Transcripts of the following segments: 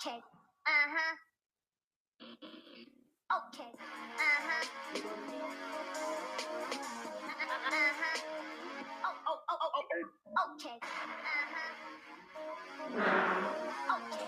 Okay. Uh-huh. Okay. Uh-huh. Uh-huh. Okay. Uh-huh. Okay.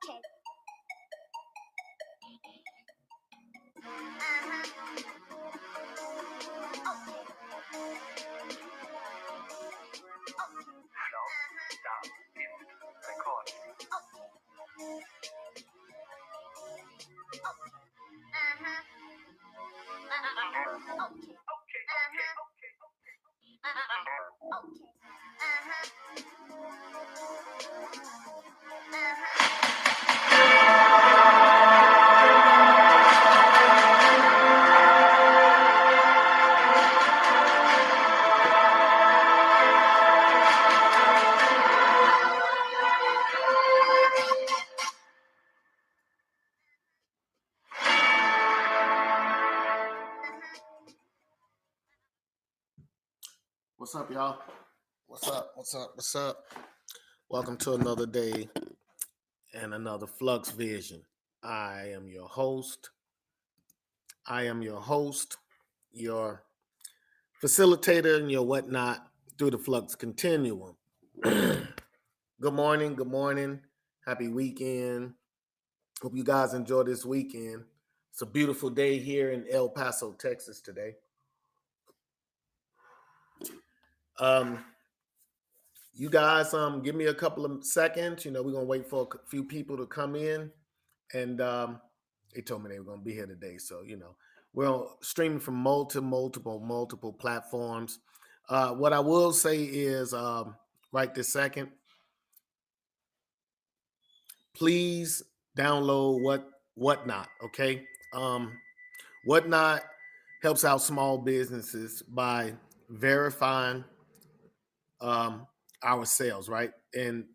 Okay. What's up, y'all? What's up? What's up? What's up? Welcome to another day and another Flux Vision. I am your host. Your facilitator, and your whatnot through the Flux Continuum. Good morning. Good morning. Happy weekend. Hope you guys enjoy this weekend. It's a beautiful day here in El Paso, Texas today. You guys, give me a couple of seconds. We're gonna wait for a few people to come in, and they told me they were gonna be here today. So we're streaming from multiple platforms. What I will say is, right this second, please download Whatnot. Okay, Whatnot helps out small businesses by verifying our sales, right? And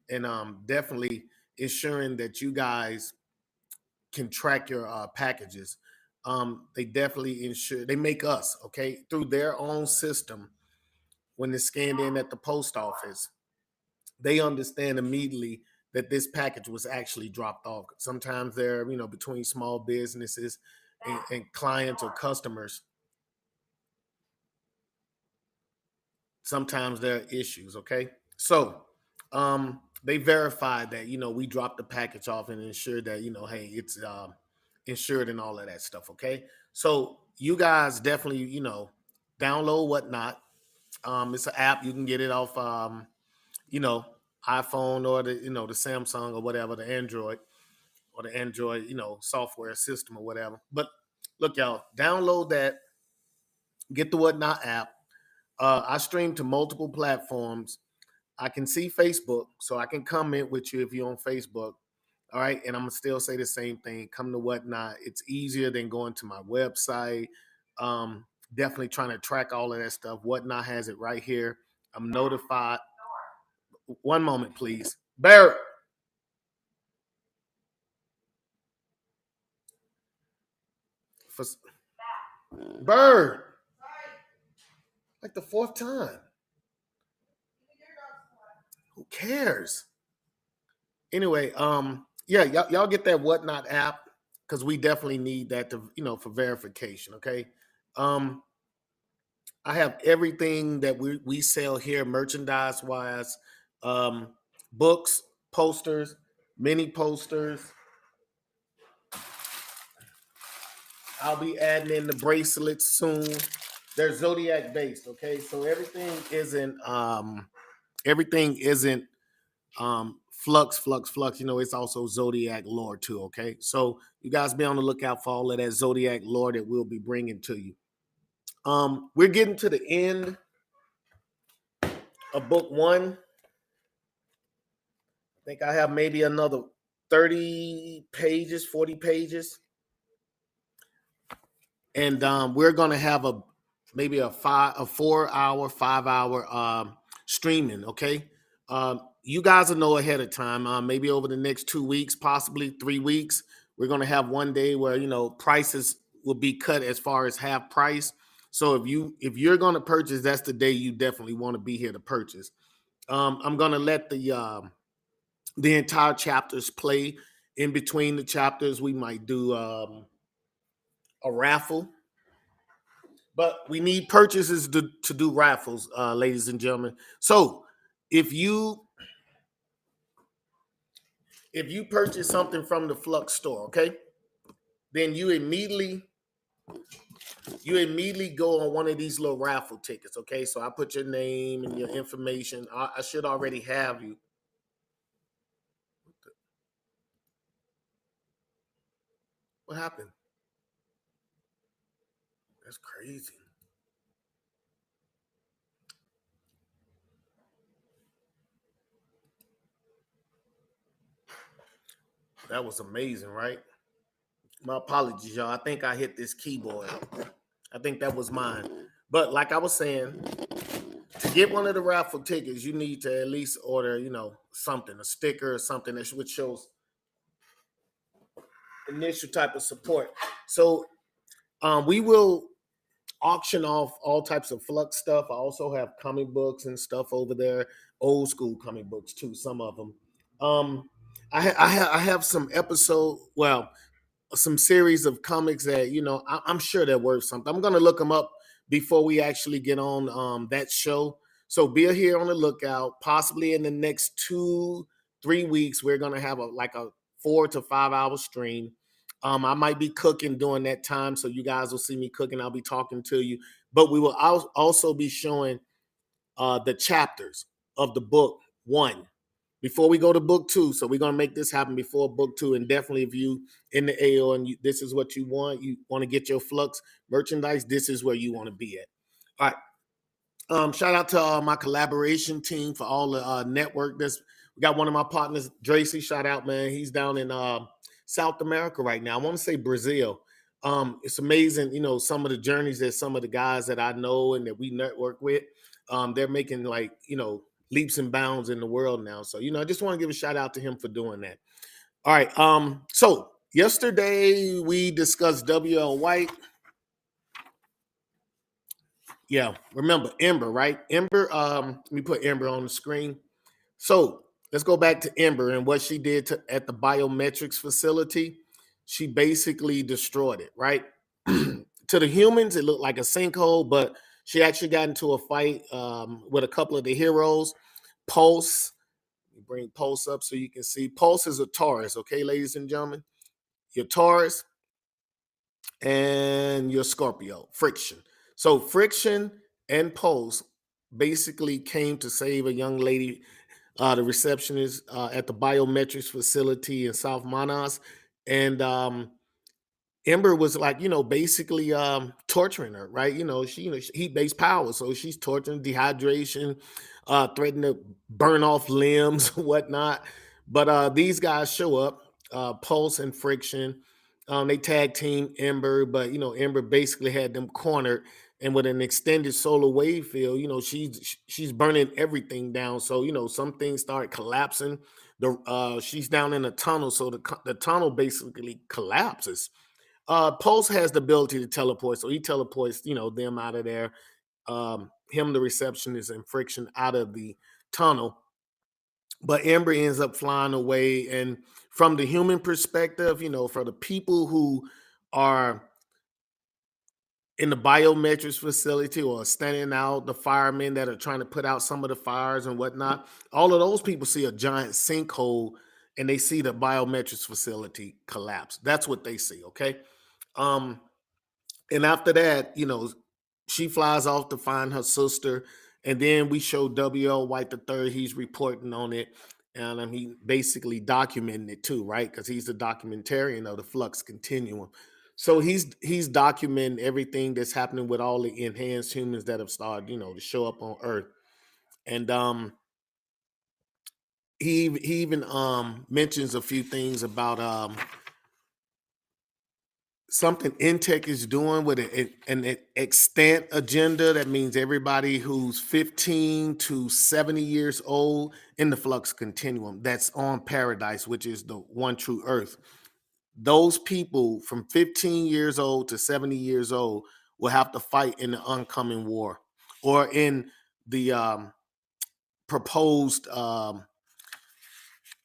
definitely ensuring that you guys can track your packages. They definitely ensure they make us okay through their own system when it's scanned in at the post office. They understand immediately that this package was actually dropped off. Sometimes they're between small businesses and clients or customers. Sometimes there are issues. Okay, so they verified that we dropped the package off and ensured that hey, it's insured and all of that stuff. Okay, so you guys definitely download Whatnot. It's an app. You can get it off you know iPhone or the Samsung or whatever, the Android or the Android software system or whatever. But look, y'all, download that. Get the Whatnot app. I stream to multiple platforms. I can see Facebook, so I can comment with you if you're on Facebook. All right. And I'm going to still say the same thing. Come to Whatnot. It's easier than going to my website. Definitely trying to track all of that stuff. Whatnot has it right here. I'm notified. One moment, please. Barrett. For, Bird. Like the fourth time. Who cares? Anyway, yeah, y'all get that Whatnot app because we definitely need that to for verification. Okay. Um, I have everything that we sell here, merchandise wise, um, books, posters, mini posters. I'll be adding in the bracelets soon. They're Zodiac based. Okay, so everything isn't flux. It's also Zodiac lore too. Okay, so you guys be on the lookout for all of that Zodiac lore that we'll be bringing to you. We're getting to the end of book one. I think I have maybe another 30 pages, 40 pages. And we're gonna have maybe a 4 hour, 5 hour streaming. Okay. You guys will know ahead of time, maybe over the next 2 weeks, possibly 3 weeks. We're gonna have one day where prices will be cut as far as half price. So if you're gonna purchase, that's the day you definitely want to be here to purchase. I'm gonna let the entire chapters play. In between the chapters, we might do a raffle, but we need purchases to do raffles, ladies and gentlemen. So if you purchase something from the Flux store, okay, then you immediately go on one of these little raffle tickets. Okay, so I put your name and your information. I should already have you. What happened? That's crazy. That was amazing, right? My apologies, y'all. I think I hit this keyboard. I think that was mine. But like I was saying, to get one of the raffle tickets, you need to at least order, something, a sticker or something which shows initial type of support. So we will auction off all types of Flux stuff. I also have comic books and stuff over there, old school comic books too, some of them. I have some some series of comics that I'm sure they're worth something. I'm gonna look them up before we actually get on that show. So be here on the lookout. Possibly in the next 2-3 weeks, we're gonna have a 4 to 5 hour stream. I might be cooking during that time, so you guys will see me cooking. I'll be talking to you, but we will also be showing the chapters of the book one before we go to book two. So we're gonna make this happen before book two. And definitely, if you in the AO and this is what you want to get your Flux merchandise, this is where you want to be at. All right. Shout out to my collaboration team for all the network. We got one of my partners, Dracy. Shout out, man. He's down in South America right now. I want to say Brazil. It's amazing, some of the journeys that some of the guys that I know and that we network with, they're making leaps and bounds in the world now. So, I just want to give a shout out to him for doing that. All right. So yesterday we discussed W.L. White. Yeah, remember Ember, right? Ember, let me put Ember on the screen. So let's go back to Ember and what she did at the biometrics facility. She basically destroyed it, right? To the humans, it looked like a sinkhole, but she actually got into a fight with a couple of the heroes. Pulse, bring Pulse up so you can see. Pulse is a Taurus, okay, ladies and gentlemen? Your Taurus and your Scorpio, Friction. So Friction and Pulse basically came to save a young lady, the receptionist at the biometrics facility in South Manas. And Ember was like, basically torturing her, right? She, heat-based power. So she's torturing, dehydration, threatening to burn off limbs, whatnot. But these guys show up, Pulse and Friction. They tag team Ember, but Ember basically had them cornered. And with an extended solar wave field, she's burning everything down. So some things start collapsing. She's down in a tunnel, so the tunnel basically collapses. Pulse has the ability to teleport, so he teleports, them out of there. Him, the receptionist, and Friction out of the tunnel. But Ember ends up flying away. And from the human perspective, for the people who are in the biometrics facility or standing out, the firemen that are trying to put out some of the fires and whatnot, all of those people see a giant sinkhole and they see the biometrics facility collapse. That's what they see, okay? And after that, she flies off to find her sister. And then we show W.L. White III. He's reporting on it. And he basically documenting it too, right? Because he's the documentarian of the Flux Continuum. So he's documenting everything that's happening with all the enhanced humans that have started, to show up on Earth. And he even mentions a few things about something Intech is doing with an extant agenda. That means everybody who's 15 to 70 years old in the Flux Continuum that's on Paradise, which is the one true Earth. Those people from 15 years old to 70 years old will have to fight in the oncoming war or in the proposed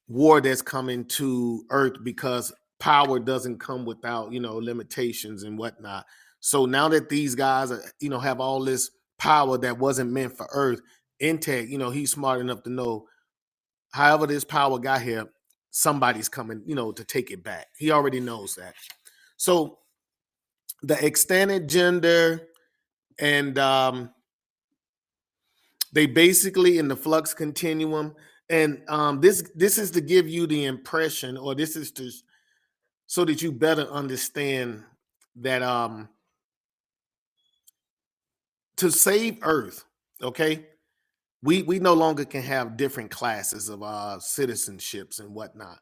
war that's coming to Earth, because power doesn't come without limitations and whatnot. So now that these guys are, have all this power that wasn't meant for Earth, Intech, he's smart enough to know, however this power got here, somebody's coming, to take it back. He already knows that. So the extended gender and they basically in the Flux Continuum. And this is to give you the impression, or this is to so that you better understand that to save Earth, okay, we no longer can have different classes of citizenships and whatnot.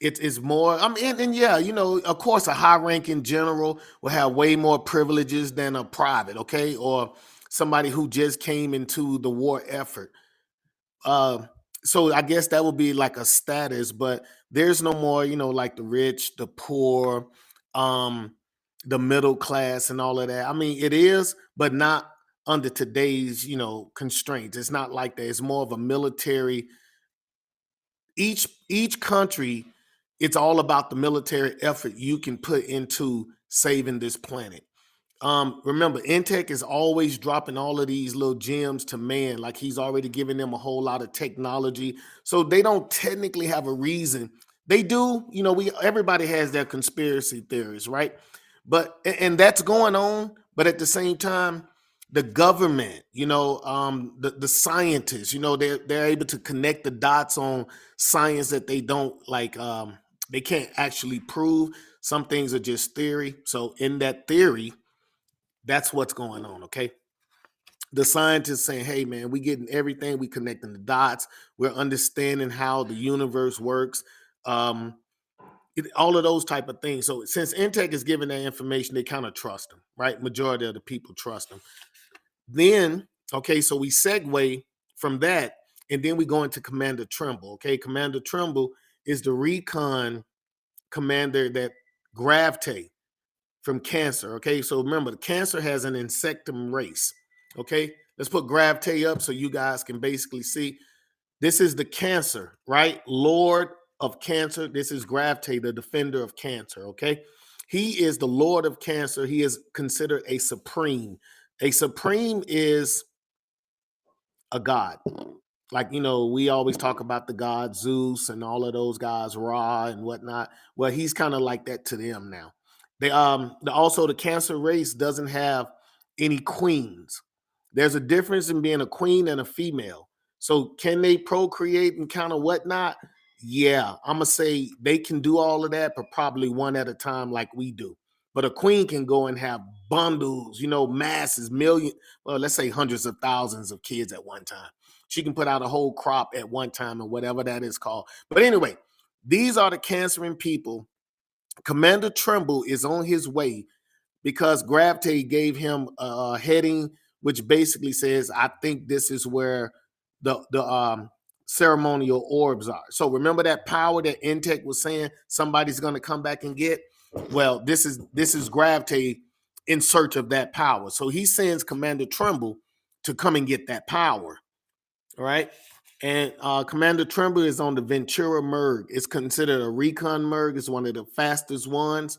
It is more, and yeah, of course, a high-ranking general will have way more privileges than a private, okay, or somebody who just came into the war effort. So I guess that would be like a status, but there's no more, like the rich, the poor, the middle class, and all of that. I mean, it is, but not under today's, constraints. It's not like that. It's more of a military. Each country, it's all about the military effort you can put into saving this planet. Remember, Intech is always dropping all of these little gems to man, like he's already given them a whole lot of technology. So they don't technically have a reason. They do, everybody has their conspiracy theories, right? But and that's going on. But at the same time, the government, the scientists, they're able to connect the dots on science that they don't like. They can't actually prove. Some things are just theory. So in that theory, that's what's going on, okay? The scientists saying, hey, man, we getting everything. We connecting the dots. We're understanding how the universe works. All of those type of things. So since Intech is giving that information, they kind of trust them, right? Majority of the people trust them. Then, okay, so we segue from that, and then we go into Commander Trimble. Okay, Commander Trimble is the recon commander that Gravtate from Cancer. Okay, so remember, the Cancer has an insectum race. Okay, let's put Gravtate up so you guys can basically see. This is the Cancer, right? Lord of Cancer. This is Gravtate, the defender of Cancer. Okay, he is the Lord of Cancer. He is considered a supreme. A supreme is a god. Like, we always talk about the god Zeus and all of those guys, Ra and whatnot. Well, he's kind of like that to them now. They also, the Cancer race doesn't have any queens. There's a difference in being a queen and a female. So can they procreate and kind of whatnot? Yeah, I'm gonna say they can do all of that, but probably one at a time like we do. But a queen can go and have bundles, masses, million, well, let's say hundreds of thousands of kids at one time. She can put out a whole crop at one time or whatever that is called. But anyway, these are the Cancerian people. Commander Trimble is on his way because Gravtate gave him a heading, which basically says, I think this is where the ceremonial orbs are. So remember that power that Intech was saying somebody's going to come back and get? Well, this is Gravtate in search of that power. So he sends Commander Trimble to come and get that power. All right. And Commander Trimble is on the Ventura Merg. It's considered a recon Merg. It's one of the fastest ones.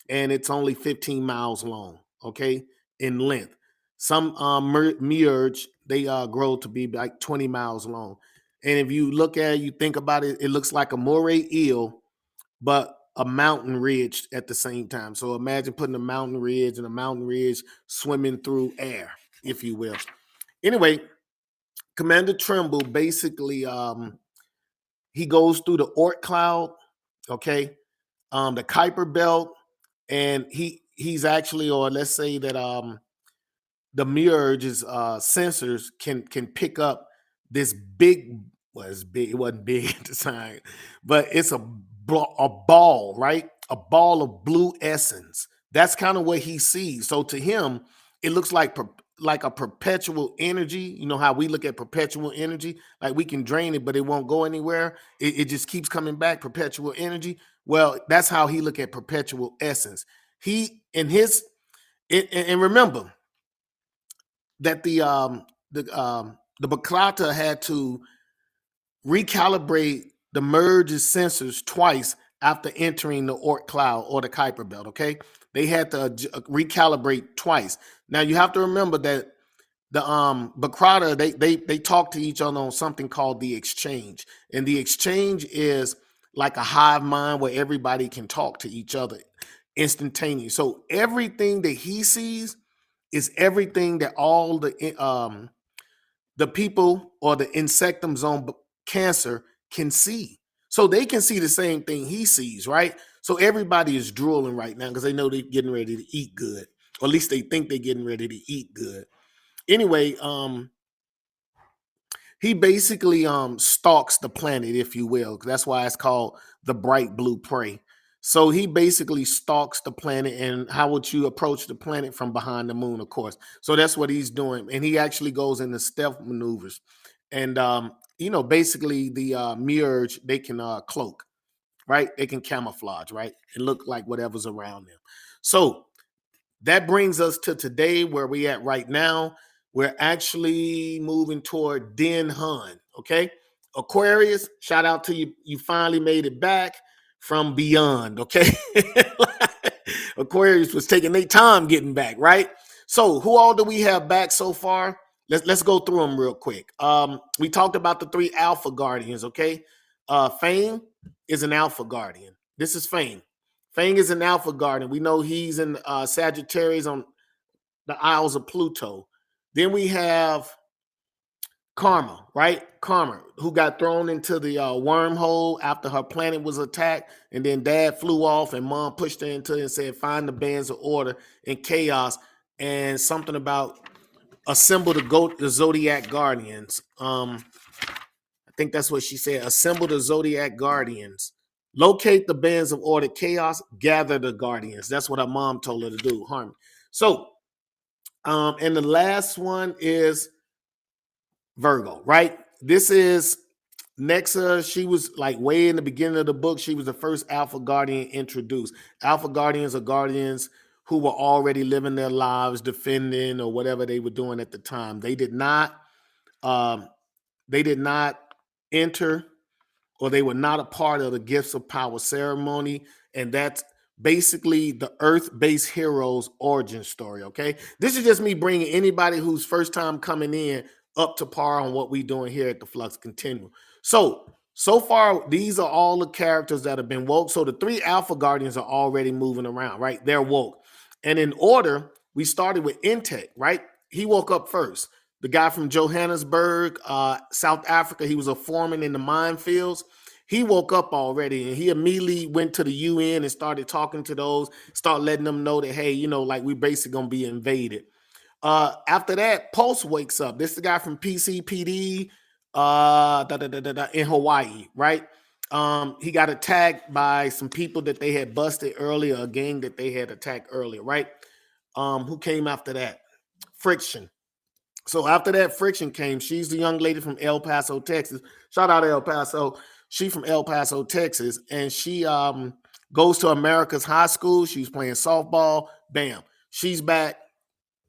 And it's only 15 miles long, okay, in length. Some Merge, they grow to be like 20 miles long. And if you look at it, you think about it, it looks like a moray eel, but a mountain ridge at the same time. So imagine putting a mountain ridge and a mountain ridge swimming through air, if you will. Anyway, Commander Trimble basically he goes through the Oort cloud, okay, the Kuiper belt, and he's actually, or let's say that the Mirge's sensors can pick up this big, well, it's big, it wasn't big at the time, but it's a ball, right? A ball of blue essence. That's kind of what he sees. So to him, it looks like a perpetual energy. You know how we look at perpetual energy? Like we can drain it, but it won't go anywhere. It just keeps coming back, perpetual energy. Well, that's how he look at perpetual essence. He in his and remember that the Baklata had to recalibrate the Merge's sensors twice after entering the Oort cloud or the Kuiper belt. Okay, they had to recalibrate twice. Now you have to remember that the Bakrata, they talk to each other on something called the exchange, and the exchange is like a hive mind where everybody can talk to each other instantaneous. So everything that he sees is everything that all the people or the insectums on Cancer can see. So they can see the same thing he sees, right? So everybody is drooling right now because they know they're getting ready to eat good, or at least they think they're getting ready to eat good. Anyway, he basically stalks the planet, if you will. That's why it's called the bright blue prey. So he basically stalks the planet. And how would you approach the planet? From behind the moon, of course. So that's what he's doing. And he actually goes into stealth maneuvers. And basically the Mirge, they can cloak, right? They can camouflage, right? And look like whatever's around them. So that brings us to today, where we at right now. We're actually moving toward Den Han. Okay, Aquarius, shout out to you. You finally made it back from beyond. Okay, Aquarius was taking their time getting back, right? So who all do we have back so far? Let's go through them real quick. We talked about the 3 Alpha Guardians. Okay, Fang is an Alpha Guardian. This is Fang. Fang is an Alpha Guardian. We know he's in Sagittarius on the Isles of Pluto. Then we have Karma, right? Karma, who got thrown into the wormhole after her planet was attacked. And then dad flew off and mom pushed her into it and said, find the bands of order and chaos. And something about assemble the Zodiac Guardians. I think that's what she said. Assemble the Zodiac Guardians. Locate the bands of order, chaos, gather the guardians. That's what her mom told her to do, Harmony. So, and the last one is Virgo, right? This is Nexa. She was like way in the beginning of the book. She was the first Alpha Guardian introduced. Alpha Guardians are guardians who were already living their lives, defending or whatever they were doing at the time. They did not um, enter, or they were not a part of the Gifts of Power ceremony. And that's basically the Earth-based heroes origin story, okay? This is just me bringing anybody who's first time coming in up to par on what we're doing here at the Flux Continuum. So far, these are all the characters that have been woke. So the 3 Alpha Guardians are already moving around, right? They're woke. And in order, we started with Intech, right? He woke up first. The guy from Johannesburg, South Africa, he was a foreman in the minefields. He woke up already, and he immediately went to the UN and started talking to those, start letting them know that, hey, like we basically gonna be invaded. After that, Pulse wakes up. This is the guy from PCPD in Hawaii, right? He got attacked by some people that they had busted earlier, a gang that they had attacked earlier, right? Who came after that? Friction. So after that, Friction came. She's the young lady from El Paso, Texas. Shout out to El Paso. She from El Paso, Texas, and she goes to America's High School. She's playing softball. Bam, she's back.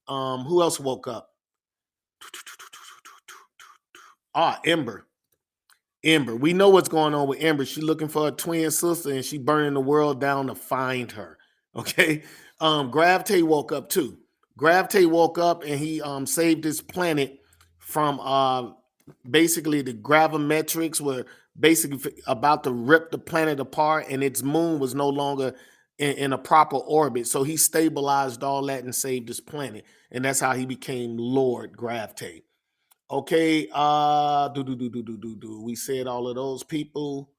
Who else woke up? Ember. We know what's going on with Ember. She's looking for a twin sister, and she burning the world down to find her. Okay. Gravtate woke up too. Gravtate woke up, and he saved his planet from basically the gravimetrics were basically about to rip the planet apart, and its moon was no longer in a proper orbit. So he stabilized all that and saved his planet. And that's how he became Lord Gravtate. Okay, we said all of those people.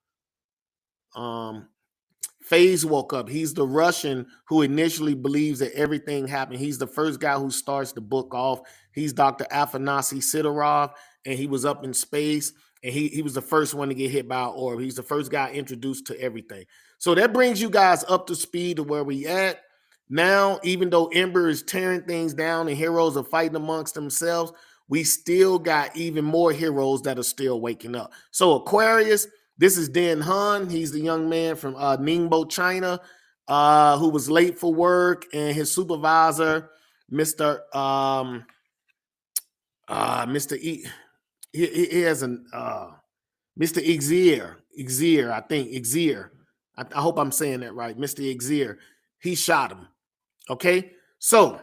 FaZe woke up. He's the Russian who initially believes that everything happened. He's the first guy who starts the book off. He's Dr. Afanasy Sidorov, and he was up in space, and he was the first one to get hit by an orb. He's the first guy introduced to everything. So that brings you guys up to speed to where we at. Now, even though Ember is tearing things down and heroes are fighting amongst themselves, we still got even more heroes that are still waking up. So Aquarius, this is Dan Han. He's the young man from Ningbo, China, who was late for work, and his supervisor, Mr. Mr. He has an Mr. Exir, I think Exir. I hope I'm saying that right, Mr. Exir. He shot him. Okay, so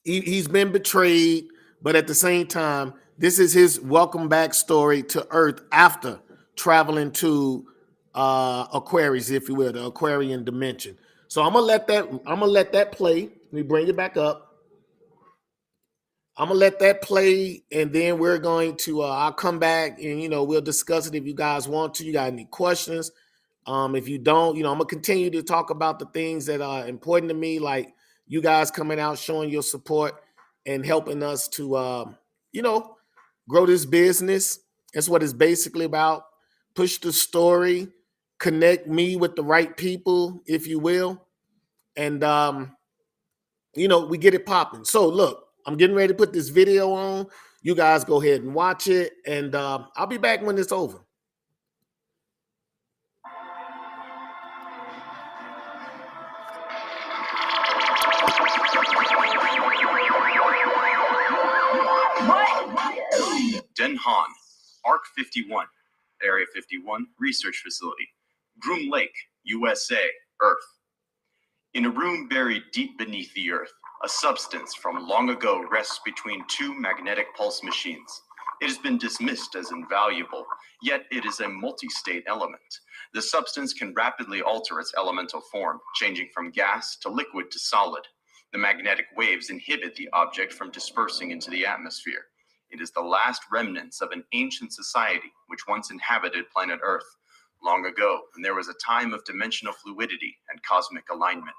he's been betrayed, but at the same time, this is his welcome back story to Earth after traveling to Aquarius, if you will, the Aquarian dimension. So I'm gonna let that play. Let me bring it back up. I'm gonna let that play, and then we're going to I'll come back and we'll discuss it if you guys want to. You got any questions? If you don't, I'm gonna continue to talk about the things that are important to me, like you guys coming out, showing your support and helping us to grow this business. That's what it's basically about. Push the story, connect me with the right people, if you will. And we get it popping. So look, I'm getting ready to put this video on. You guys go ahead and watch it, and I'll be back when it's over. Den Han, Arc 51, Area 51 Research Facility, Groom Lake, USA, Earth. In a room buried deep beneath the Earth, a substance from long ago rests between 2 magnetic pulse machines. It has been dismissed as invaluable, yet it is a multi-state element. The substance can rapidly alter its elemental form, changing from gas to liquid to solid. The magnetic waves inhibit the object from dispersing into the atmosphere. It is the last remnants of an ancient society which once inhabited planet Earth. Long ago, when there was a time of dimensional fluidity and cosmic alignment.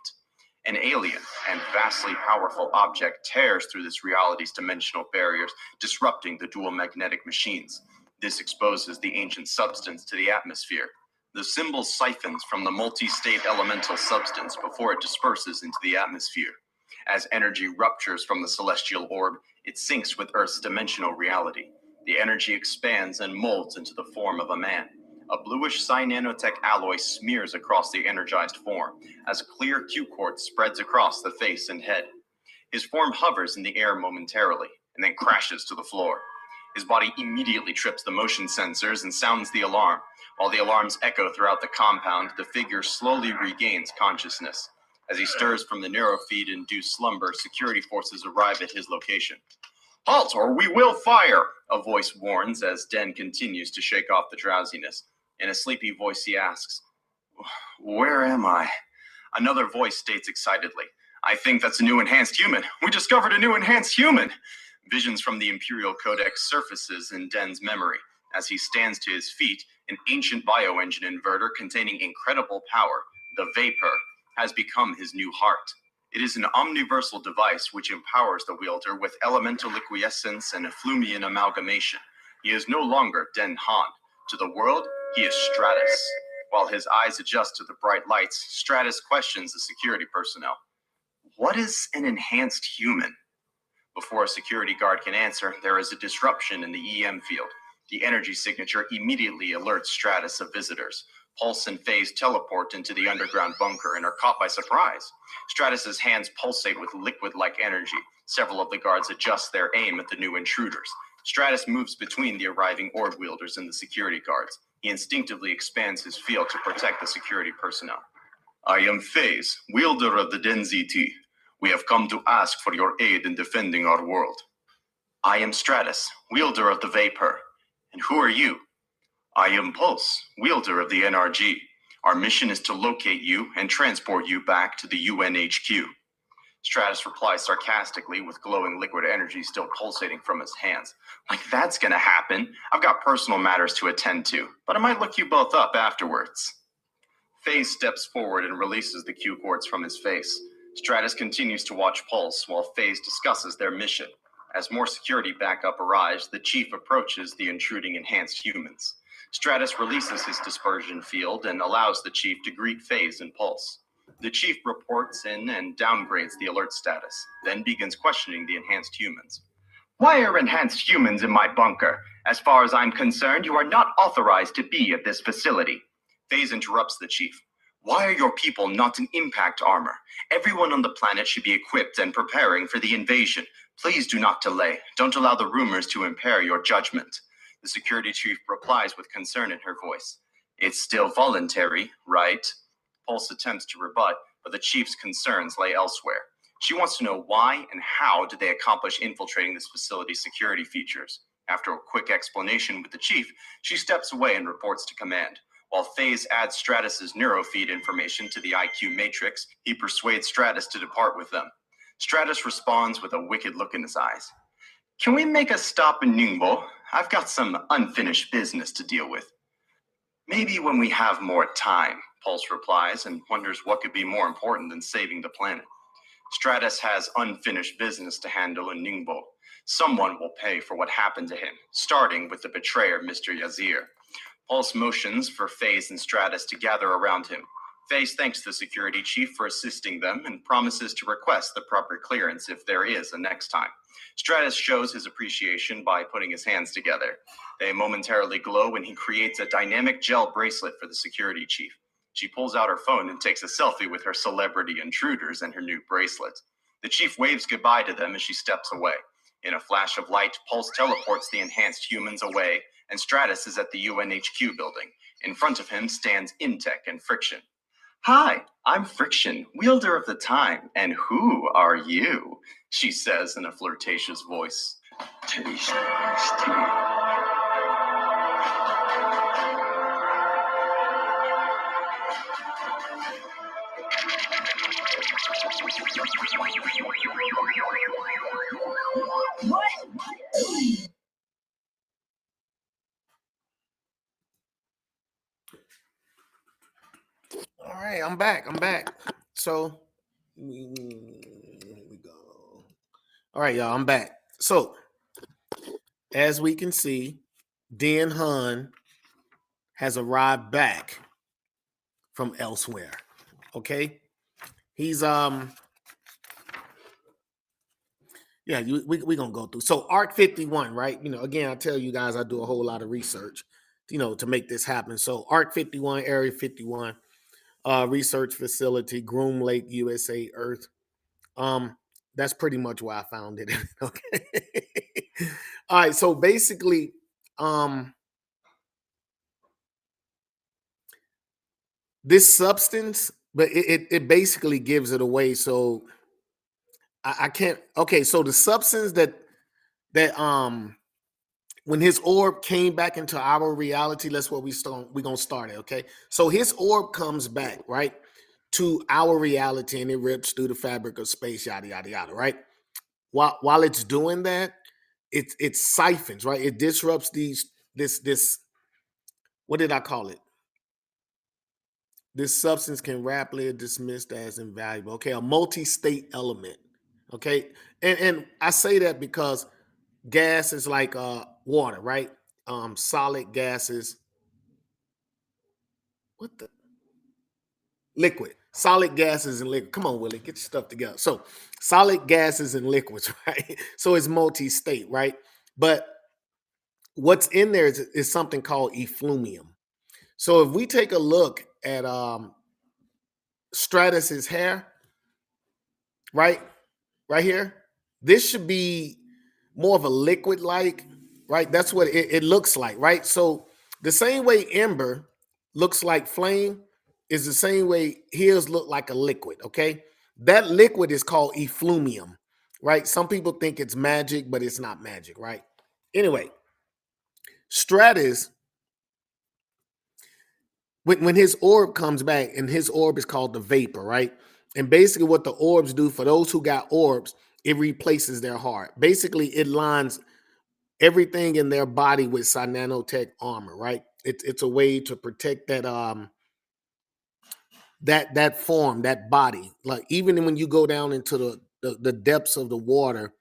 An alien and vastly powerful object tears through this reality's dimensional barriers, disrupting the dual magnetic machines. This exposes the ancient substance to the atmosphere. The symbol siphons from the multi-state elemental substance before it disperses into the atmosphere. As energy ruptures from the celestial orb, it syncs with Earth's dimensional reality. The energy expands and molds into the form of a man. A bluish cyanotech alloy smears across the energized form as clear Q-quartz spreads across the face and head. His form hovers in the air momentarily and then crashes to the floor. His body immediately trips the motion sensors and sounds the alarm. While the alarms echo throughout the compound, the figure slowly regains consciousness. As he stirs from the neurofeed-induced slumber, security forces arrive at his location. "Halt, or we will fire!" a voice warns as Den continues to shake off the drowsiness. In a sleepy voice, he asks, "Where am I?" Another voice states excitedly, "I think that's a new enhanced human. We discovered a new enhanced human!" Visions from the Imperial Codex surfaces in Den's memory. As he stands to his feet, an ancient bioengine inverter containing incredible power, the Vapor, has become his new heart. It is an omniversal device which empowers the wielder with elemental liquescence and efflumian amalgamation. He is no longer Den Han. To the world, he is Stratus. While his eyes adjust to the bright lights, Stratus questions the security personnel. "What is an enhanced human?" Before a security guard can answer, there is a disruption in the EM field. The energy signature immediately alerts Stratus of visitors. Pulse and Phase teleport into the underground bunker and are caught by surprise. Stratus's hands pulsate with liquid-like energy. Several of the guards adjust their aim at the new intruders. Stratus moves between the arriving orb wielders and the security guards. He instinctively expands his field to protect the security personnel. "I am Phase, wielder of the DenZT. We have come to ask for your aid in defending our world." "I am Stratus, wielder of the Vapor. And who are you?" "I am Pulse, wielder of the NRG. Our mission is to locate you and transport you back to the UNHQ." Stratus replies sarcastically with glowing liquid energy still pulsating from his hands. "Like that's gonna happen. I've got personal matters to attend to, but I might look you both up afterwards." Phase steps forward and releases the Q-quartz from his face. Stratus continues to watch Pulse while Phase discusses their mission. As more security backup arrives, the chief approaches the intruding enhanced humans. Stratus releases his dispersion field and allows the chief to greet Phase and Pulse. The chief reports in and downgrades the alert status, then begins questioning the enhanced humans. "Why are enhanced humans in my bunker? As far as I'm concerned, you are not authorized to be at this facility." Phase interrupts the chief. "Why are your people not in impact armor? Everyone on the planet should be equipped and preparing for the invasion. Please do not delay. Don't allow the rumors to impair your judgment." The security chief replies with concern in her voice. "It's still voluntary, right?" Pulse attempts to rebut, but the chief's concerns lay elsewhere. She wants to know why and how did they accomplish infiltrating this facility's security features. After a quick explanation with the chief, she steps away and reports to command. While Phase adds Stratus's neurofeed information to the IQ matrix, he persuades Stratus to depart with them. Stratus responds with a wicked look in his eyes. "Can we make a stop in Ningbo? I've got some unfinished business to deal with." "Maybe when we have more time," Pulse replies and wonders what could be more important than saving the planet. Stratus has unfinished business to handle in Ningbo. Someone will pay for what happened to him, starting with the betrayer, Mr. Yazir. Pulse motions for Phase and Stratus to gather around him. Phase thanks the security chief for assisting them and promises to request the proper clearance if there is a next time. Stratus shows his appreciation by putting his hands together. They momentarily glow when he creates a dynamic gel bracelet for the security chief. She pulls out her phone and takes a selfie with her celebrity intruders and her new bracelet. The chief waves goodbye to them as she steps away. In a flash of light, Pulse teleports the enhanced humans away, and Stratus is at the UNHQ building. In front of him stands Intech and Friction. "Hi, I'm Friction, wielder of the time, and who are you?" she says in a flirtatious voice. "Tasty." All right, I'm back. So here we go. All right, y'all, I'm back. So as we can see, Den Han has arrived back from elsewhere. Okay, he's Yeah, we gonna go through. So Arc 51, right? You know, again, I tell you guys I do a whole lot of research, you know, to make this happen. So Arc 51, Area 51, research facility, Groom Lake, USA, Earth. Um, that's pretty much where I found it. Okay. All right. So basically, this substance, but it basically gives it away. So I can't. Okay. So the substance that when his orb came back into our reality, that's what we're gonna start it. Okay. So his orb comes back, right, to our reality, and it rips through the fabric of space, yada yada yada, right? While it's doing that, it siphons, right? It disrupts this what did I call it? This substance can rapidly be dismissed as invaluable. Okay, a multi-state element. Okay, and I say that because gas is like water, right? Solid gases. What the liquid? Solid gases and liquid. Come on, Willie, get your stuff together. So solid gases and liquids, right? So it's multi-state, right? But what's in there is something called efflumium. So if we take a look at Stratus's hair, right here, this should be more of a liquid like, right? That's what it looks like, right? So the same way ember looks like flame is the same way his look like a liquid. Okay, that liquid is called efflumium, right? Some people think it's magic, but it's not magic, right? Anyway, Stratus, when his orb comes back, and his orb is called the vapor, right? And basically what the orbs do for those who got orbs, it replaces their heart. Basically, it lines everything in their body with Cyanotech armor, right? It's a way to protect that form, that body. Like even when you go down into the depths of the water,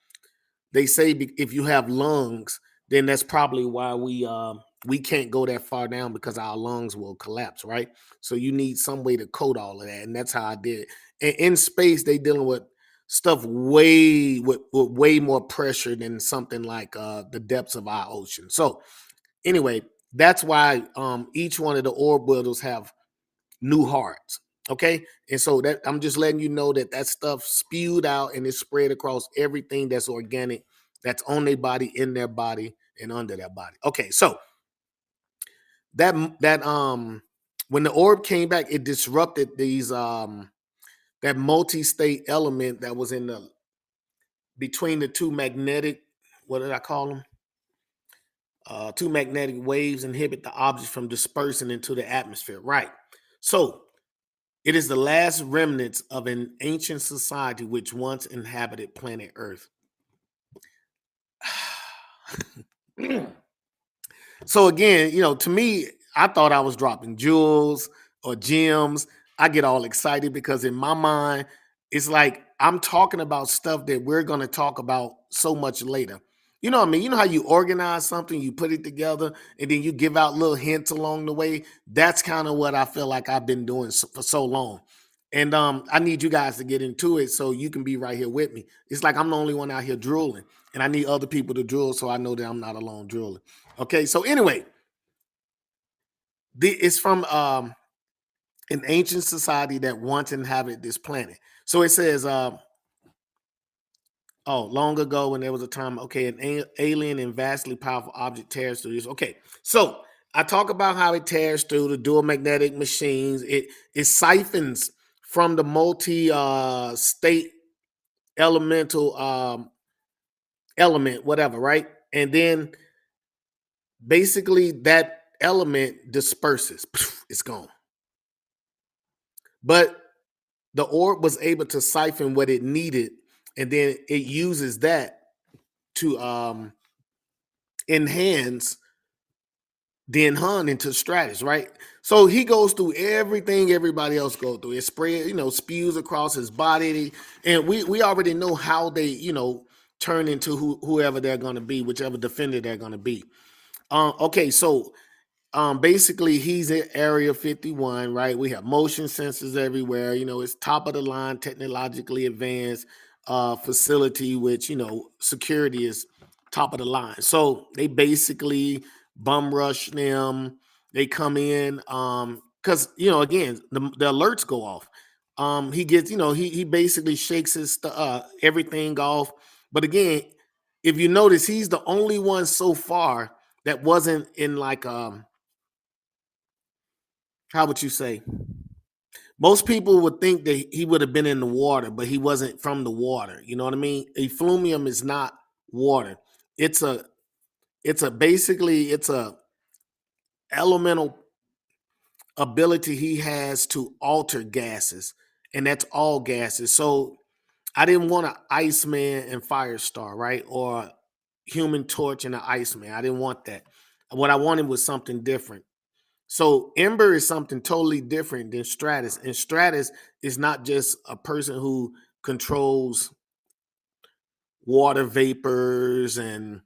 they say if you have lungs, then that's probably why we can't go that far down, because our lungs will collapse, right? So you need some way to coat all of that, and that's how I did it. And in space, they dealing with stuff with way more pressure than something like the depths of our ocean. So anyway, that's why each one of the orb builders have new hearts. Okay, and so that I'm just letting you know that stuff spewed out and it's spread across everything that's organic, that's on their body, in their body, and under their body. Okay, so that when the orb came back, it disrupted these that multi-state element that was in the between the two magnetic, what did I call them? Two magnetic waves inhibit the object from dispersing into the atmosphere, right? So it is the last remnants of an ancient society which once inhabited planet Earth. So again, you know, to me, I thought I was dropping jewels or gems. I get all excited because in my mind, it's like I'm talking about stuff that we're going to talk about so much later. You know what I mean? You know how you organize something, you put it together, and then you give out little hints along the way. That's kind of what I feel like I've been doing for so long. And I need you guys to get into it so you can be right here with me. It's like I'm the only one out here drooling, and I need other people to drool so I know that I'm not alone drooling. Okay, so anyway, it's from an ancient society that once inhabited this planet. So it says, long ago when there was a time, okay, an alien and vastly powerful object tears through this. Okay, so I talk about how it tears through the dual magnetic machines. It siphons from the multi-state elemental element, whatever, right? And then basically that element disperses. It's gone. But the orb was able to siphon what it needed, and then it uses that to enhance Den Hun into Stratus, right? So he goes through everything everybody else goes through. It spread, spews across his body, and we already know how they, turn into whoever they're going to be, whichever defender they're going to be. Okay, so basically he's in Area 51, right? We have motion sensors everywhere. It's top of the line, technologically advanced. facility, which security is top of the line. So they basically bum rush them. They come in because again the alerts go off. He gets he basically shakes his everything off. But again, if you notice, he's the only one so far that wasn't in like how would you say? Most people would think that he would have been in the water, but he wasn't from the water. You know what I mean? Effluvium is not water. It's a basically it's a elemental ability he has to alter gases, and that's all gases. So I didn't want an Iceman and Firestar, right? Or Human Torch and an Iceman. I didn't want that. What I wanted was something different. So Ember is something totally different than Stratus. And Stratus is not just a person who controls water vapors and,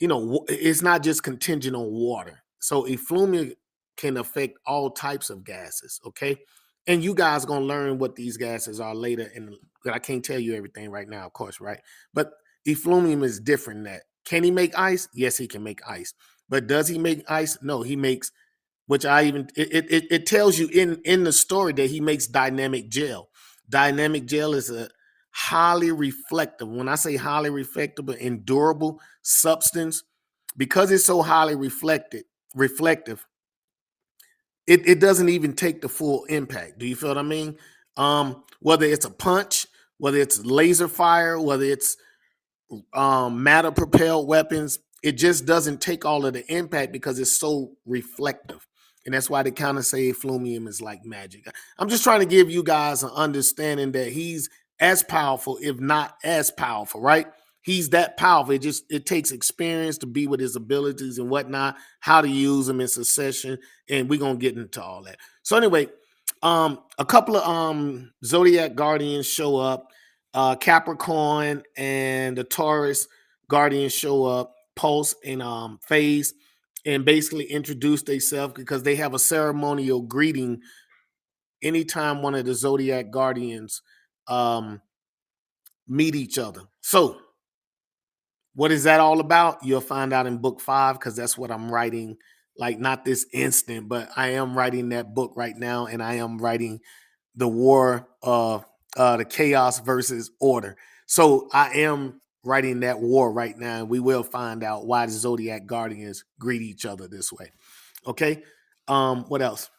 it's not just contingent on water. So effluvia can affect all types of gases, okay? And you guys going to learn what these gases are later. And I can't tell you everything right now, of course, right? But effluvium is different than that. Can he make ice? Yes, he can make ice. But does he make ice? No, he makes, which it tells you in the story that he makes dynamic gel. Dynamic gel is a highly reflective. When I say highly reflective, endurable substance, because it's so highly reflective, it doesn't even take the full impact. Do you feel what I mean? Whether it's a punch, whether it's laser fire, whether it's matter propelled weapons, it just doesn't take all of the impact because it's so reflective. And that's why they kind of say Flumium is like magic. I'm just trying to give you guys an understanding that he's as powerful, if not as powerful, right? He's that powerful. It takes experience to be with his abilities and whatnot, how to use them in succession. And we're going to get into all that. So anyway, a couple of Zodiac Guardians show up. Capricorn and the Taurus Guardians show up, Pulse and Phase, and basically introduce themselves because they have a ceremonial greeting anytime one of the Zodiac Guardians meet each other. So what is that all about? You'll find out in book 5 because that's what I'm writing, like not this instant, but I am writing that book right now, and I am writing the war of the chaos versus order. So I am writing that war right now, and we will find out why the Zodiac Guardians greet each other this way. Okay. What else?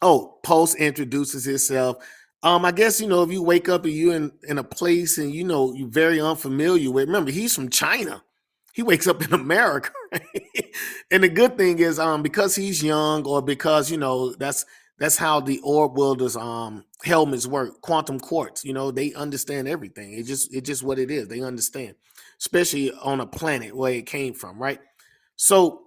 Oh, Pulse introduces himself. I guess if you wake up and you're in a place and you're very unfamiliar with. Remember, he's from China. He wakes up in America, right? And the good thing is, because he's young, or because that's how the orb wielders helmets work. Quantum quartz, they understand everything. It's just what it is. They understand, especially on a planet where it came from, right? So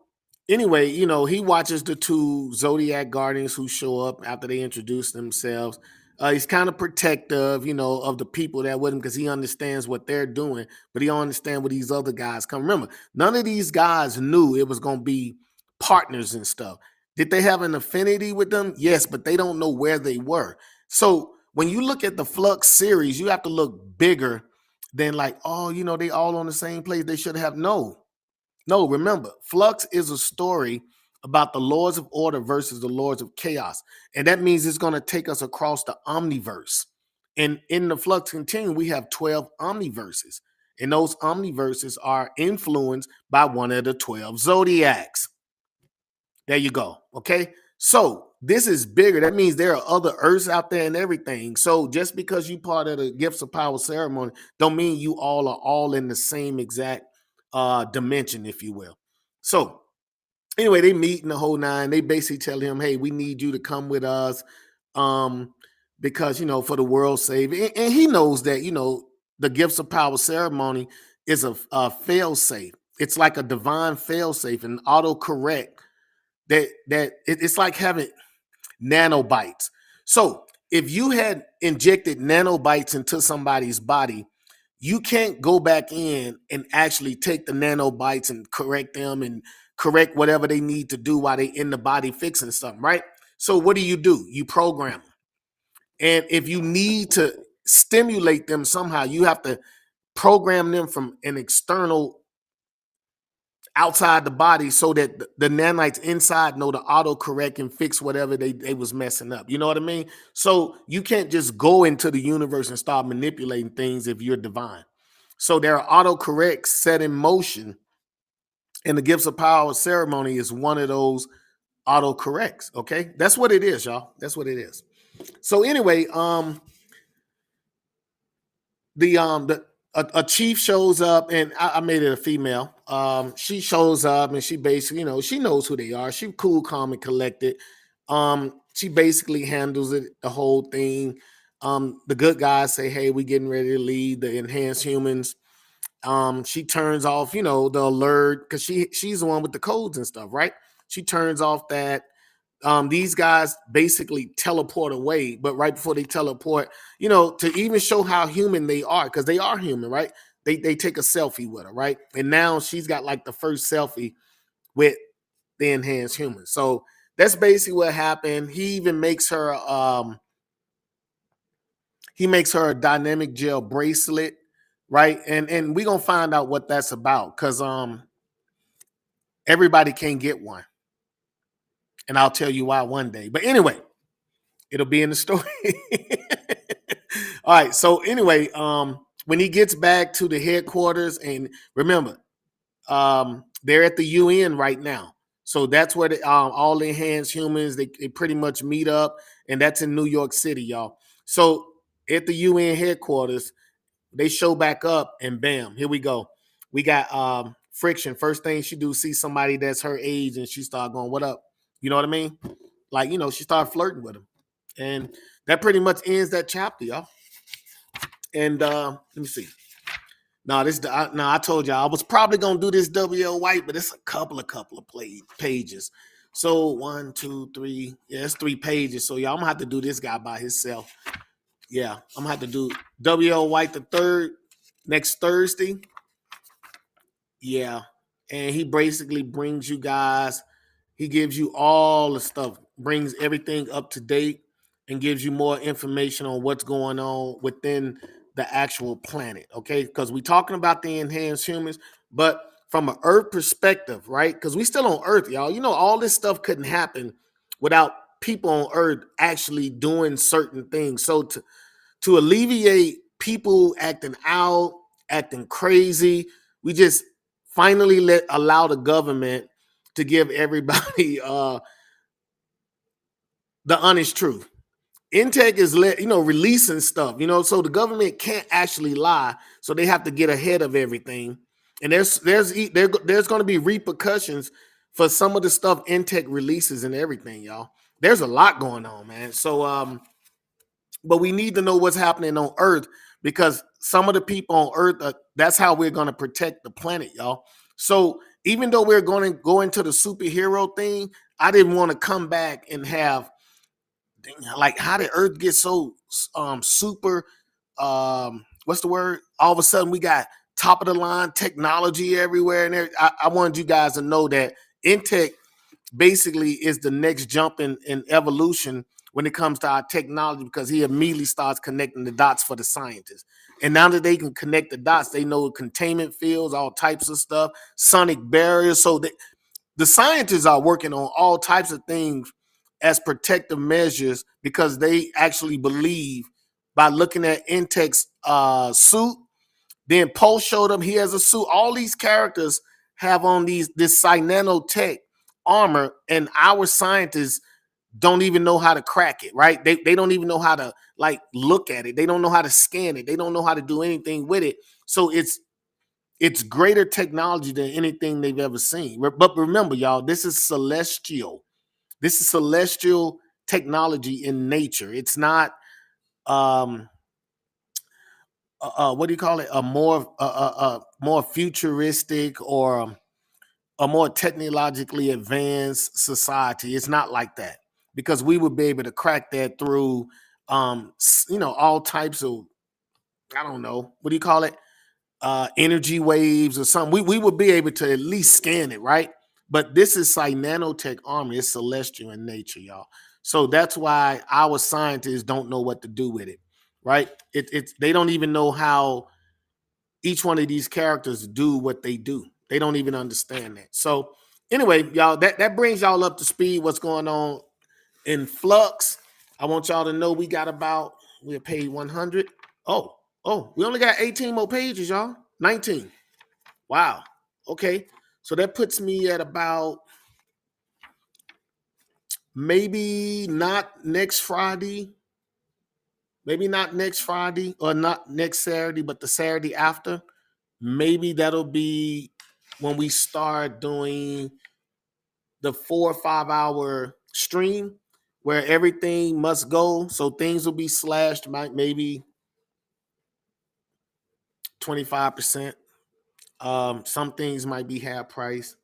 anyway, he watches the two Zodiac Guardians who show up after they introduce themselves. He's kind of protective, of the people that with him because he understands what they're doing, but he don't understand what these other guys come. Remember, none of these guys knew it was going to be partners and stuff. Did they have an affinity with them? Yes, but they don't know where they were. So when you look at the Flux series, you have to look bigger than like, oh, they all on the same place. They should have no. Remember, Flux is a story about the Lords of Order versus the Lords of Chaos. And that means it's going to take us across the omniverse. And in the Flux Continuum, we have 12 omniverses. And those omniverses are influenced by one of the 12 zodiacs. There you go. Okay. So this is bigger. That means there are other Earths out there and everything. So just because you part of the Gifts of Power ceremony, don't mean you all are all in the same exact dimension, if you will. So anyway, they meet in the whole nine. They basically tell him, hey, we need you to come with us because, for the world's sake. And he knows that, the Gifts of Power ceremony is a fail-safe. It's like a divine fail-safe, an autocorrect that it's like having nanobytes. So if you had injected nanobytes into somebody's body, you can't go back in and actually take the nanobytes and correct them and correct whatever they need to do while they in the body fixing something, right? So what do? You program them. And if you need to stimulate them somehow. You have to program them from an external outside the body so that the nanites inside know to autocorrect and fix whatever they was messing up. You know what I mean? So you can't just go into the universe and start manipulating things if you're divine. So there are autocorrects set in motion, and the Gifts of Power ceremony is one of those autocorrects. Okay, that's what it is, y'all. That's what it is. So anyway, a chief shows up, and I made it a female. She shows up, and she basically, she knows who they are. She cool, calm, and collected. She basically handles it, the whole thing. The good guys say, "Hey, we getting ready to leave the enhanced humans." She turns off, the alert, because she's the one with the codes and stuff, right? She turns off that. These guys basically teleport away, but right before they teleport, to even show how human they are, because they are human, right? They take a selfie with her, right? And now she's got like the first selfie with the enhanced human. So that's basically what happened. He even makes her a dynamic gel bracelet, right? And we're gonna find out what that's about, because everybody can't get one. And I'll tell you why one day. But anyway, it'll be in the story. All right. So anyway, when he gets back to the headquarters, and remember, they're at the UN right now. So that's where all the enhanced humans, they pretty much meet up, and that's in New York City, y'all. So at the UN headquarters, they show back up, and bam, here we go. We got Friction. First thing she do, see somebody that's her age, and she start going, "What up?" You know what I mean? Like, she started flirting with him. And that pretty much ends that chapter, y'all. And let me see. I told y'all I was probably gonna do this W.L. White, but it's a couple of pages. So 1, 2, 3. Yeah, it's 3 pages. So y'all, I'm gonna have to do this guy by himself. Yeah, I'm gonna have to do W.L. White the third next Thursday. Yeah, and he basically brings you guys. He gives you all the stuff, brings everything up to date, and gives you more information on what's going on within the actual planet, okay? Because we're talking about the enhanced humans, but from an Earth perspective, right? Because we still on Earth, y'all. All this stuff couldn't happen without people on Earth actually doing certain things. So to alleviate people acting out, acting crazy, we just finally allow the government to give everybody the honest truth. Intech is releasing stuff, so the government can't actually lie, so they have to get ahead of everything. And there's going to be repercussions for some of the stuff Intech releases and everything, y'all. There's a lot going on, man. So but we need to know what's happening on Earth, because some of the people on Earth, that's how we're going to protect the planet, y'all. So even though we're going to go into the superhero thing, I didn't want to come back and have, like, how did Earth get so super, what's the word? All of a sudden we got top of the line technology everywhere. And I wanted you guys to know that Intech basically is the next jump in evolution when it comes to our technology, because he immediately starts connecting the dots for the scientists. And now that they can connect the dots, they know containment fields, all types of stuff, sonic barriers. So the scientists are working on all types of things as protective measures, because they actually believe, by looking at Intech's suit, then Poe showed up, he has a suit. All these characters have on this nanotech armor, and our scientists don't even know how to crack it, right? They don't even know how to look at it. They don't know how to scan it. They don't know how to do anything with it. So it's greater technology than anything they've ever seen. But remember, y'all, this is celestial. This is celestial technology in nature. It's not what do you call it? A more futuristic or a more technologically advanced society. It's not like that, because we would be able to crack that through, all types of, I don't know, what do you call it? Energy waves or something. We would be able to at least scan it, right? But this is nanotech armor. It's celestial in nature, y'all. So that's why our scientists don't know what to do with it. right? It's they don't even know how each one of these characters do what they do. They don't even understand that. So anyway, y'all, that brings y'all up to speed. What's going on in Flux? I want y'all to know we're paid 100. Oh, we only got 18 more pages, y'all. 19. Wow. Okay. So that puts me at about maybe not next Friday. Maybe not next Friday or not next Saturday, but the Saturday after. Maybe that'll be when we start doing the 4 or 5 hour stream where everything must go. So things will be slashed by maybe 25%. Some things might be half price.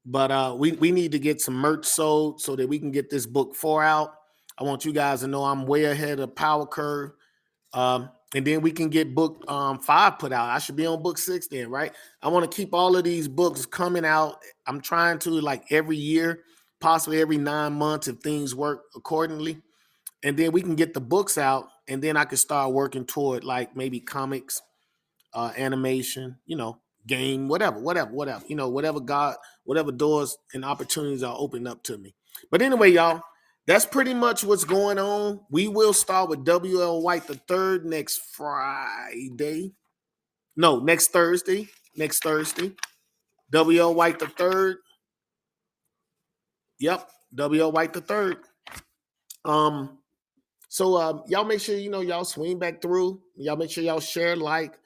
But we need to get some merch sold so that we can get this book 4 out. I want you guys to know I'm way ahead of Power Curve. And then we can get book 5 put out. I should be on book 6 then, right? I want to keep all of these books coming out. I'm trying to like every year, possibly every 9 months if things work accordingly. And then we can get the books out, and then I can start working toward like maybe comics, animation, game, whatever, whatever doors and opportunities are opening up to me. But anyway, y'all, that's pretty much what's going on. We will start with W.L. White the third next Friday. No, next Thursday. W.L. White the third. Yep, W.L. White the third. So y'all make sure y'all swing back through. Y'all make sure y'all share, like,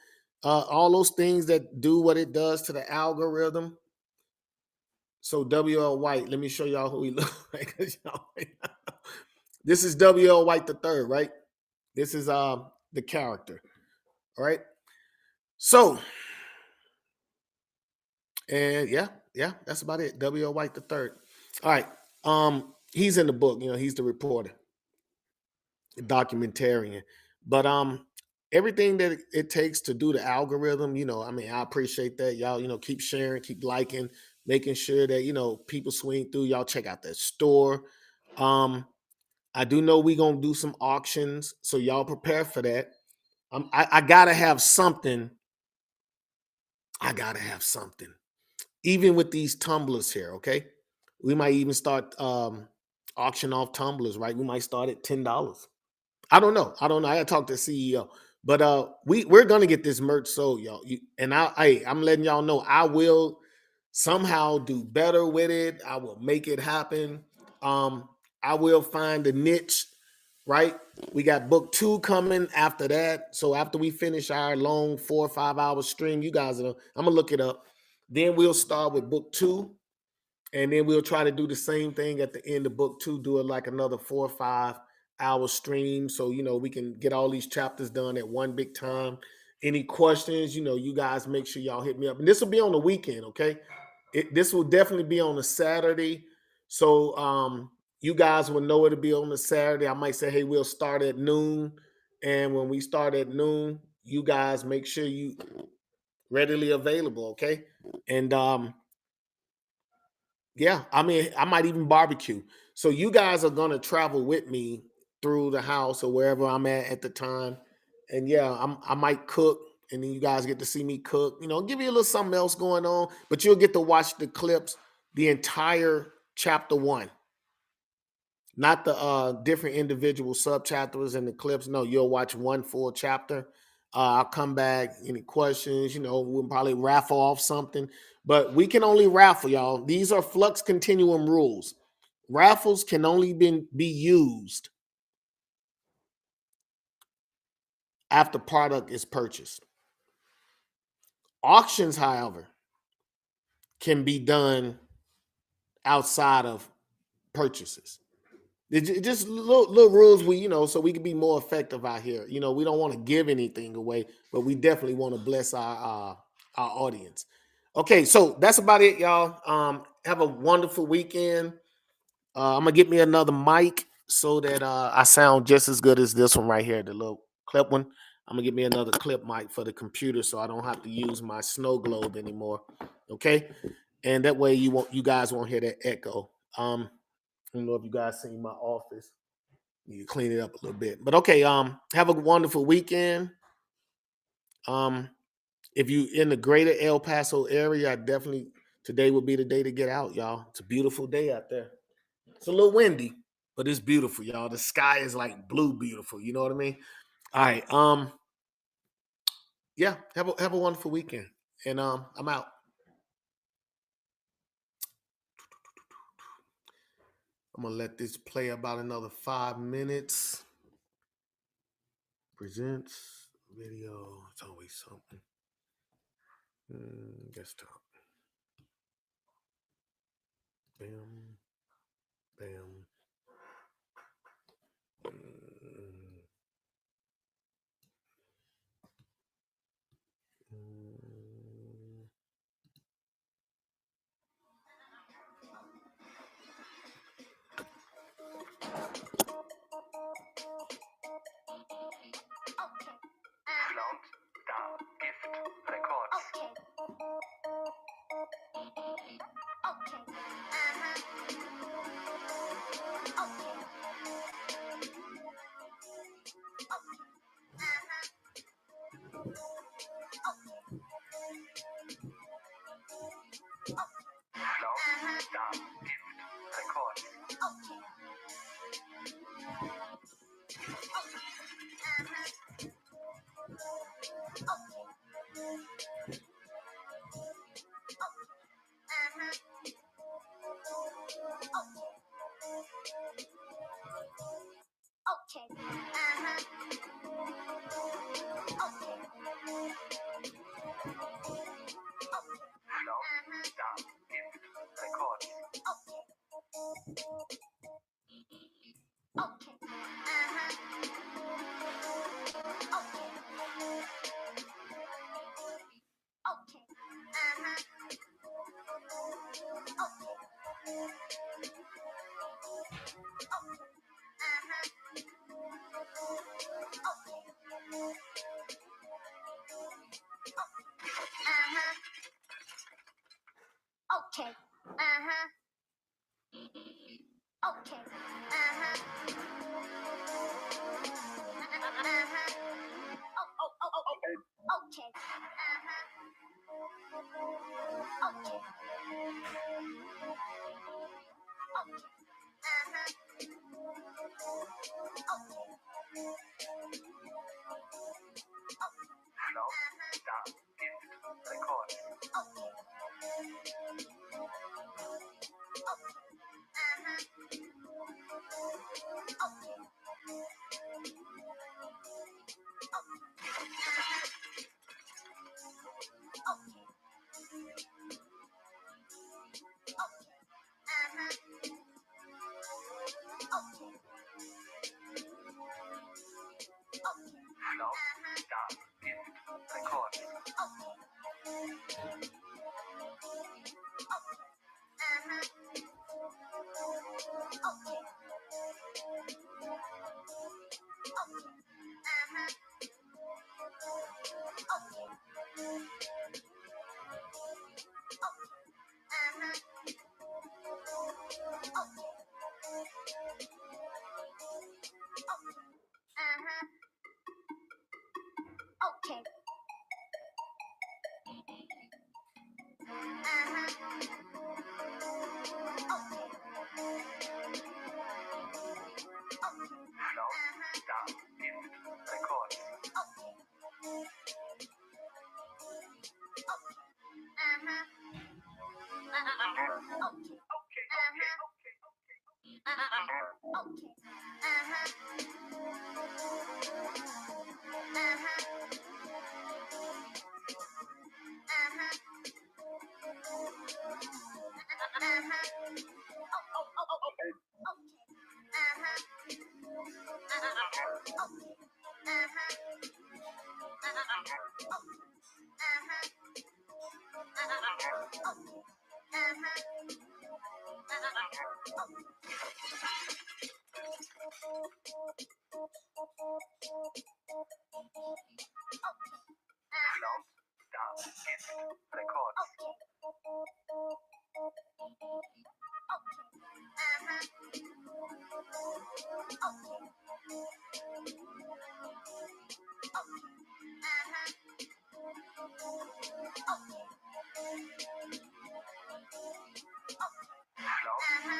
all those things that do what it does to the algorithm. So W.L. White, let me show y'all who he looks like. This is W.L. White the third, right? This is the character. All right. So, and yeah, that's about it. W.L. White the third. All right. He's in the book, he's the reporter, the documentarian. But everything that it takes to do the algorithm, I appreciate that. Y'all, keep sharing, keep liking, making sure that, people swing through. Y'all check out that store. I do know we're going to do some auctions, so y'all prepare for that. I got to have something. Even with these tumblers here, okay? We might even start auction off tumblers, right? We might start at $10. I don't know. I got to talk to the CEO. But we're gonna get this merch sold, y'all. I'm letting y'all know I will somehow do better with it. I will make it happen. I will find a niche, right? We got book 2 coming after that. So after we finish our long 4 or 5 hour stream, you guys I'm gonna look it up. Then we'll start with book 2, and then we'll try to do the same thing at the end of book 2, do it like another 4 or 5 hour stream, so we can get all these chapters done at one big time. Any questions, you guys make sure y'all hit me up. And this will be on the weekend, okay? This will definitely be on a Saturday. So you guys will know it'll be on a Saturday. I might say, hey, we'll start at noon. And when we start at noon, you guys make sure you readily available, okay? And yeah, I might even barbecue. So you guys are gonna travel with me through the house or wherever I'm at the time. And yeah, I might cook, and then you guys get to see me cook. Give you a little something else going on, but you'll get to watch the clips, the entire chapter 1, not the different individual sub chapters and the clips. No, you'll watch one full chapter. I'll come back. Any questions? We'll probably raffle off something, but we can only raffle, y'all. These are Flux Continuum rules. Raffles can only be used after product is purchased. Auctions, however, can be done outside of purchases. It's just little rules so we can be more effective out here. We don't want to give anything away, but we definitely want to bless our audience. Okay, so that's about it, y'all. Have a wonderful weekend. I'm gonna get me another mic so that I sound just as good as this one right here, the little clip one. I'm gonna get me another clip mic for the computer so I don't have to use my snow globe anymore. Okay, and that way you guys won't hear that echo. I don't know if you guys seen my office. You clean it up a little bit. But okay, have a wonderful weekend. If you in the greater El Paso area, today would be the day to get out, y'all. It's a beautiful day out there. It's a little windy, but it's beautiful, y'all. The sky is like blue beautiful. You know what I mean? All right. Yeah, have a wonderful weekend. And I'm out. I'm gonna let this play about another 5 minutes. Presents video. It's always something. Desktop. Bam. Bam. Okay. Countdown. Gift. Records. Okay. Okay. Okay. Countdown. Gift. Records. Okay. Countdown. Gift. Records. Okay. Okay. Okay. Okay. Okay. Okay. Countdown. Gift. Records. Countdown. Gift. Records. Okay. Countdown. Gift. Records. Countdown. Gift. Records. Okay.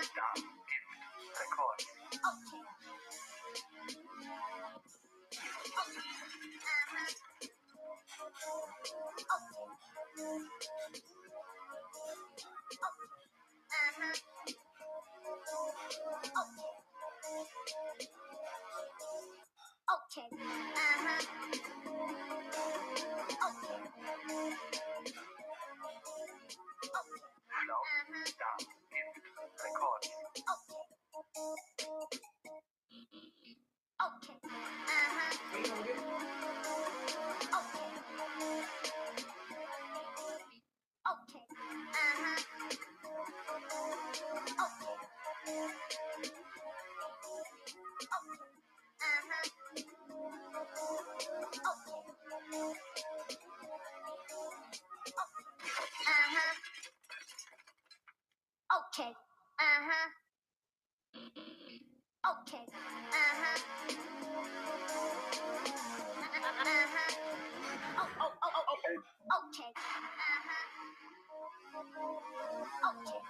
Stop. Gift. Rekord. Okay. Okay. Schlau. Stop. Gift. Rekord. Okay. Okay. Okay. Okay. Okay. Okay.